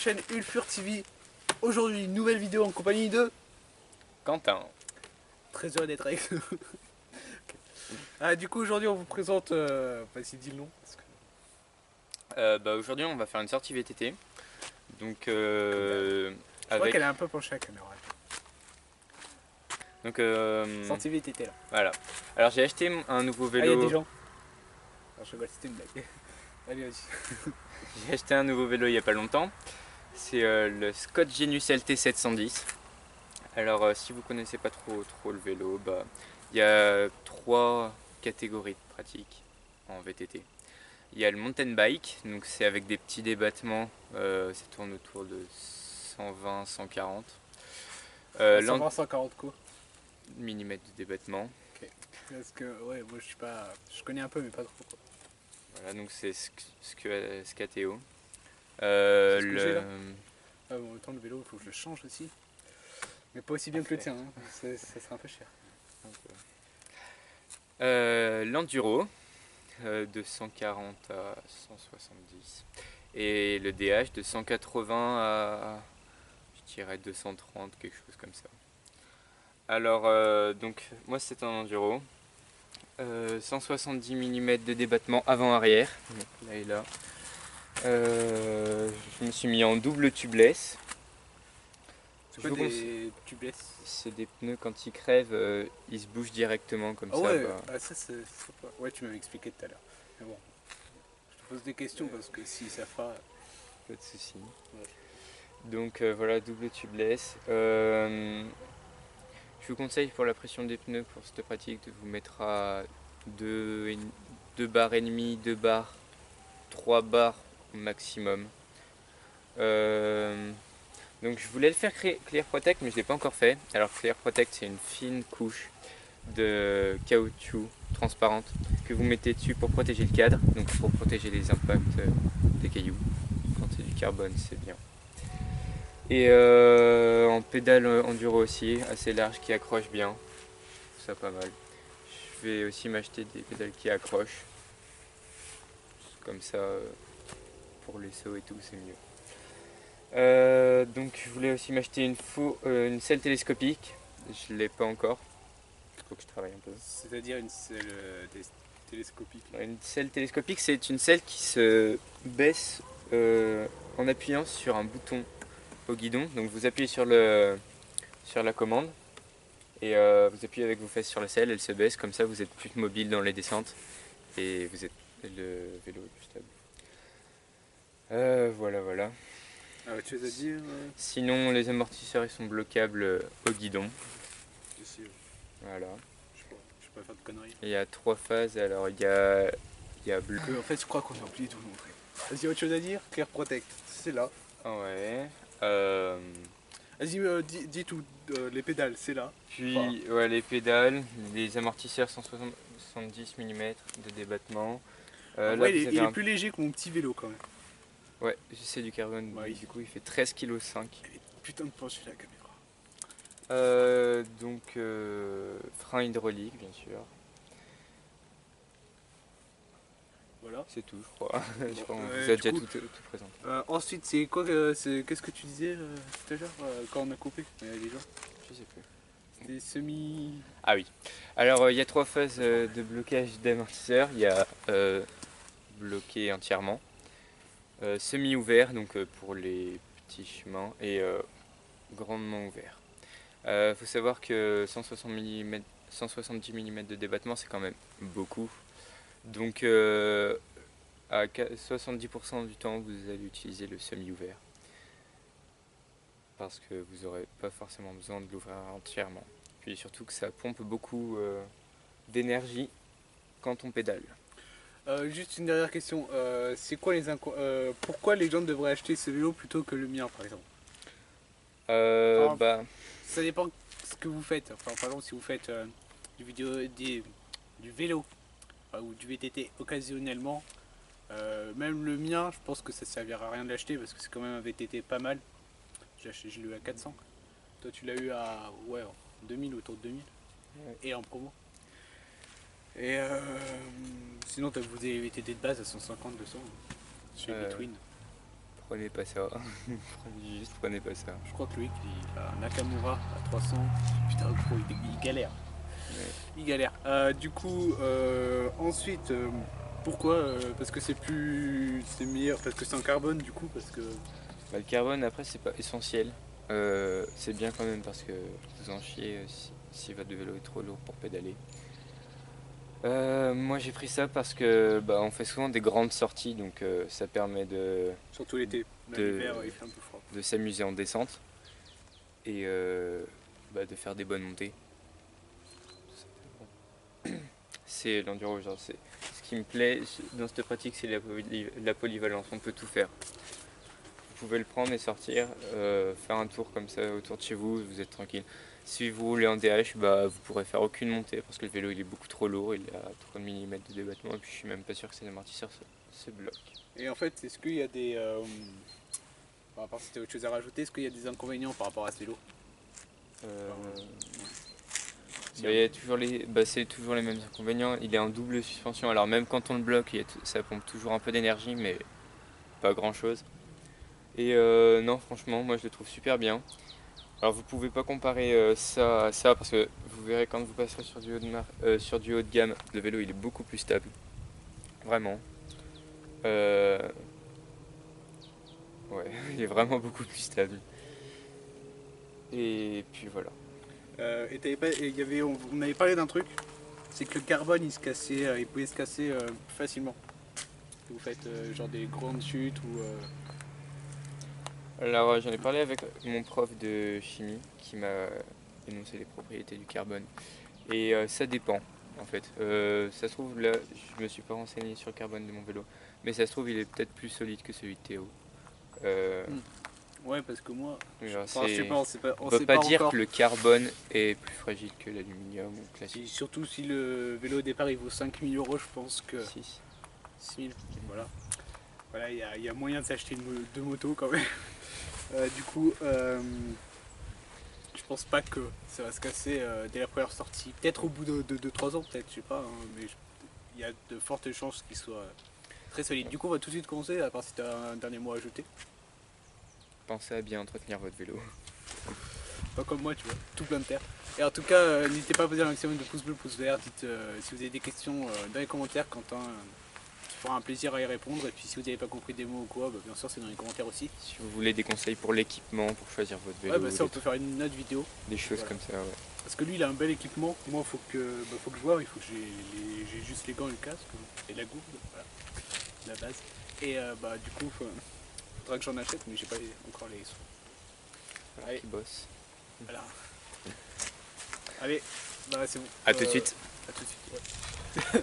chaîne Ulfur TV. Aujourd'hui, nouvelle vidéo en compagnie de Quentin. Très heureux d'être avec nous. Du coup, aujourd'hui, on vous présente. Vas-y, dis le nom. Parce que... Aujourd'hui on va faire une sortie VTT. Donc Je crois avec qu'elle est un peu penchée à la caméra. donc Sortie VTT là. voilà. Alors j'ai acheté un nouveau Ah, il y a vélo. des gens. Alors, je rigole, c'était une blague. Allez, vas-y. J'ai acheté un nouveau vélo il y a pas longtemps. C'est le Scott Genius LT 710. Alors si vous connaissez pas trop le vélo, il y a trois catégories de pratiques en VTT. Il y a le mountain bike, donc c'est avec des petits débattements, ça tourne autour de 120, 140. 120, 140 quoi. Mm de débattement. Ok. Parce que, ouais, moi je suis pas. Je connais un peu, mais pas trop quoi. Voilà, donc c'est Scateo. C'est ce que j'ai là. Ah, bon, autant le vélo, il faut que je le change aussi. Mais pas aussi bien que le tien, hein. Ça serait un peu cher. L'enduro de 140 à 170 et le DH de 180 à, je dirais, 230, quelque chose comme ça. Alors donc moi c'est un enduro, 170 mm de débattement avant-arrière, là et là. Je me suis mis en double tubeless. C'est quoi des tubeless? C'est des pneus, quand ils crèvent, ils se bougent directement comme Ah ça. ouais, ça c'est pas... Ouais, tu m'avais expliqué tout à l'heure. Mais bon, je te pose des questions parce que si ça fera... Pas de soucis. Ouais. Donc voilà, double tubeless. Je vous conseille pour la pression des pneus, pour cette pratique, de vous mettre à 2 bars et demi, 2 bars, 3 bars maximum. Donc je voulais le faire Clear Protect, mais je ne l'ai pas encore fait. Alors Clear Protect, c'est une fine couche de caoutchouc transparente que vous mettez dessus pour protéger le cadre, donc pour protéger les impacts des cailloux. Quand c'est du carbone, c'est bien. Et en pédale enduro aussi, assez large, qui accroche bien. Ça pas mal. Je vais aussi m'acheter des pédales qui accrochent. Comme ça, pour les sauts et tout, c'est mieux. Donc je voulais aussi m'acheter une selle télescopique. Je l'ai pas encore. Il faut que je travaille un peu. C'est-à-dire une selle télescopique. Une selle télescopique, c'est une selle qui se baisse en appuyant sur un bouton au guidon. Donc vous appuyez sur la commande et vous appuyez avec vos fesses sur la selle, elle se baisse, comme ça vous êtes plus mobile dans les descentes et le vélo est plus stable. Voilà. Tu veux dire Sinon les amortisseurs ils sont bloquables au guidon. Ici, Voilà. je sais pas faire de conneries. Et il y a 3 phases, alors il y a bleu. En fait, je crois qu'on a oublié de vous montrer. Vas-y, autre chose à dire? Clear Protect, c'est là. Ouais. Vas-y, dis tout. Les pédales, c'est là. Puis ouais, les pédales, les amortisseurs 170 mm de débattement. Ouais, il est plus léger que mon petit vélo quand même. Ouais, c'est du carbone, Ouais, du coup il fait 13,5 kg. Elle est putain de penchée la caméra. Donc frein hydraulique bien sûr. Voilà. C'est tout je crois. Je crois qu'on Ouais, vous a du déjà coup, tout présenté. Ensuite, c'est quoi qu'est-ce que tu disais tout à l'heure quand on a coupé les gens? Je sais plus. C'était semi... Ah oui. Alors il y a 3 phases de blocage d'amortisseur. Il y a bloqué entièrement, semi-ouvert donc pour les petits chemins et grandement ouvert. Faut savoir que 170 mm de débattement c'est quand même beaucoup. Donc à 70% du temps vous allez utiliser le semi-ouvert. Parce que vous n'aurez pas forcément besoin de l'ouvrir entièrement. Puis surtout que ça pompe beaucoup d'énergie quand on pédale. Juste une dernière question. C'est quoi pourquoi les gens devraient acheter ce vélo plutôt que le mien par exemple? Ça dépend ce que vous faites. Enfin, par exemple, si vous faites du vélo ou du VTT occasionnellement, même le mien, je pense que ça ne servira à rien de l'acheter parce que c'est quand même un VTT pas mal. Je l'ai eu à 400. Toi, tu l'as eu à 2000, autour de 2000. Ouais. Et en promo. Et sinon, tu as vous des VTT de base à 150, 200 chez Between. Prenez pas ça. Juste prenez pas ça. Je crois que Loïc, il a un Nakamura à 300. Putain, gros, il galère. Ouais. Il galère. Du coup, ensuite, pourquoi parce que c'est meilleur, parce que c'est en carbone du coup, parce que... Bah, le carbone après c'est pas essentiel. C'est bien quand même parce que vous en chiez si votre vélo est trop lourd pour pédaler. Moi j'ai pris ça parce que on fait souvent des grandes sorties, donc ça permet de Surtout l'été. L'hiver, il fait un peu froid. s'amuser en descente et de faire des bonnes montées. C'est l'enduro, genre ce qui me plaît dans cette pratique, c'est la polyvalence, on peut tout faire. Vous pouvez le prendre et sortir, faire un tour comme ça autour de chez vous, vous êtes tranquille. Si vous roulez en DH, vous pourrez faire aucune montée parce que le vélo il est beaucoup trop lourd, il a 30 mm de débattement et puis je suis même pas sûr que ces amortisseurs se bloquent. Et en fait, est-ce qu'il y a des... par rapport si tu as autre chose à rajouter, est-ce qu'il y a des inconvénients par rapport à ce vélo? Il y a toujours c'est toujours les mêmes inconvénients. Il est en double suspension, alors même quand on le bloque, ça pompe toujours un peu d'énergie, mais pas grand chose. Et non, franchement, moi je le trouve super bien. Alors vous pouvez pas comparer ça à ça parce que vous verrez quand vous passerez sur du haut de gamme, le vélo il est beaucoup plus stable, vraiment. Ouais, il est vraiment beaucoup plus stable. Et puis voilà. On avait parlé d'un truc, c'est que le carbone il pouvait se casser plus facilement. Vous faites genre des grandes chutes ou... Alors j'en ai parlé avec mon prof de chimie qui m'a énoncé les propriétés du carbone. Et ça dépend en fait. Ça se trouve là, je me suis pas renseigné sur le carbone de mon vélo, mais ça se trouve il est peut-être plus solide que celui de Théo. Ouais, parce que moi, on peut peut pas dire que le carbone est plus fragile que l'aluminium ou classique. Surtout si le vélo au départ il vaut 5 000 €, je pense que... 6 000, voilà. Voilà, il y a moyen de s'acheter deux motos quand même. Du coup, je pense pas que ça va se casser dès la première sortie. Peut-être au bout de 3 ans, peut-être, je sais pas. Mais il y a de fortes chances qu'il soit très solide. Du coup, on va tout de suite commencer, à part si tu as un dernier mot à ajouter. Pensez à bien entretenir votre vélo. Pas comme moi, tu vois, tout plein de terre. Et en tout cas, n'hésitez pas à poser un maximum de pouces bleus, pouces verts. Dites si vous avez des questions dans les commentaires, Quentin fera un plaisir à y répondre. Et puis si vous n'avez pas compris des mots ou quoi, bien sûr c'est dans les commentaires aussi. Si vous voulez des conseils pour l'équipement, pour choisir votre vélo, Ouais, ça on peut faire une autre vidéo. Des choses comme ça, ouais. Parce que lui il a un bel équipement, moi faut que je vois, il faut que j'ai juste les gants et le casque et la gourde, voilà, la base. Et du coup faudra que j'en achète, mais j'ai pas encore les sous. Allez, qui bosse. Voilà. Allez, c'est bon. A tout de suite. À tout de suite, ouais.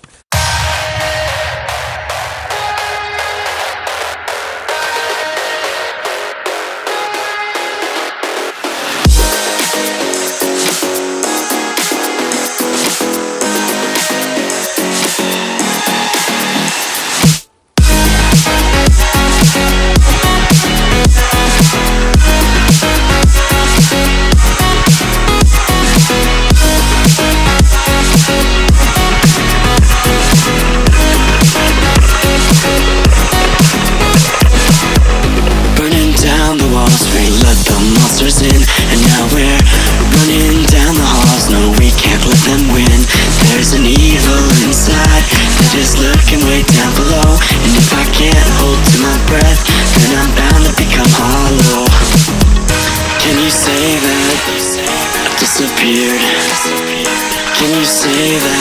Can you say that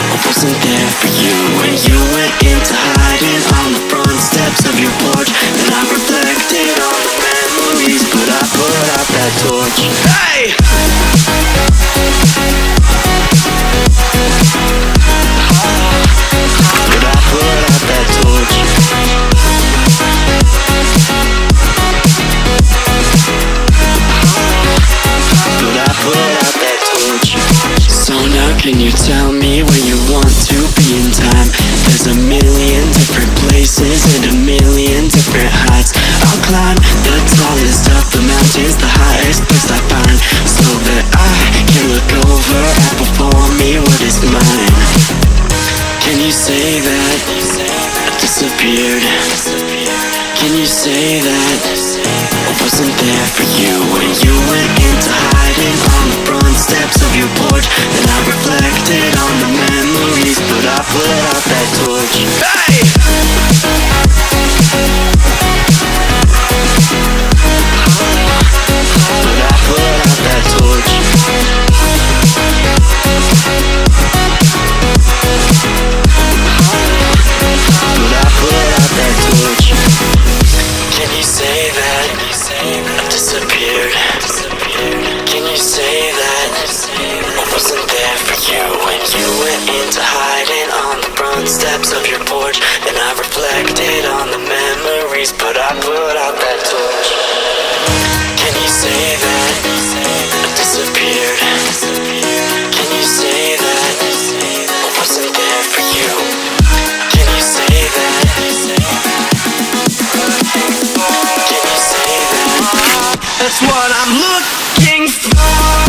I wasn't there for you when you went into hiding on the front steps of your porch? And I reflected on the memories, but I put out that torch. Hey! But I put out that torch. But I put out that torch. So now can you tell me where you want to be in time? There's a million different places and a million different heights. Can you say that I wasn't there for you when you went into hiding on the front steps of your porch? Then I reflected on the memories, but I put out that torch. Hey! But I put out that torch. But I put out that torch. Can you say that I disappeared? Can you say that I wasn't there for you when you went into hiding on the front steps of your porch? Then I reflected on the memories, but I put out that torch. Can you say that I disappeared? Can you say that I wasn't there for you? Can you say that? Can you say that? That's what I'm looking for.